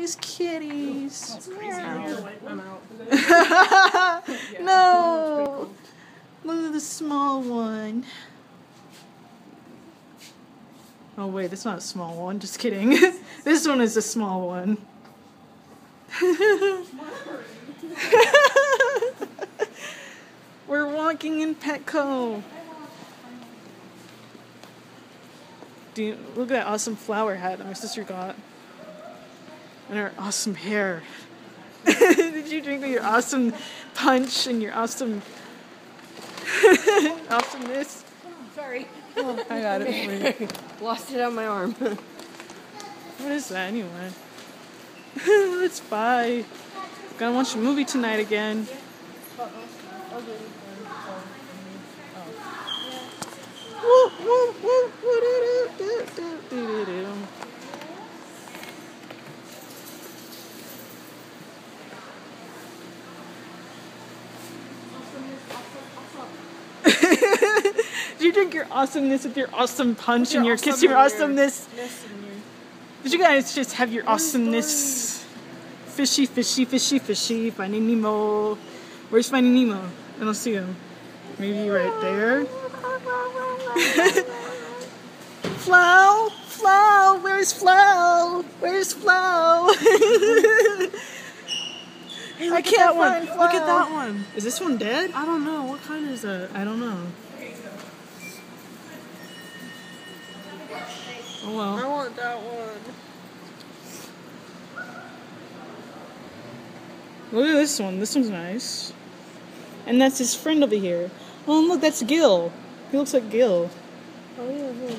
these kitties. I'm out. No! Look at the small one. Oh wait, that's not a small one. Just kidding. This one is a small one. We're walking in Petco. Look at that awesome flower hat that my sister got. And her awesome hair. Did you drink your awesome punch and your awesome awesomeness? Sorry. Oh, I got it for you. Lost it on my arm. What is that anyway? Let's buy. Gonna watch a movie tonight again. Did you drink your awesomeness with your awesome punch and your kiss your awesomeness? Did you guys just have your awesomeness? Fishy, fishy, fishy, fishy. Finding Nemo. Where's Finding Nemo? I don't see him. Maybe right there. Flo? Flo? Where's Flo? Where's Flo? Hey, I can't find Flo. Look at that one. Is this one dead? I don't know. What kind is that? I don't know. Oh well. I want that one. Look at this one. This one's nice. And that's his friend over here. Oh, look, that's Gil. He looks like Gil. Oh, yeah.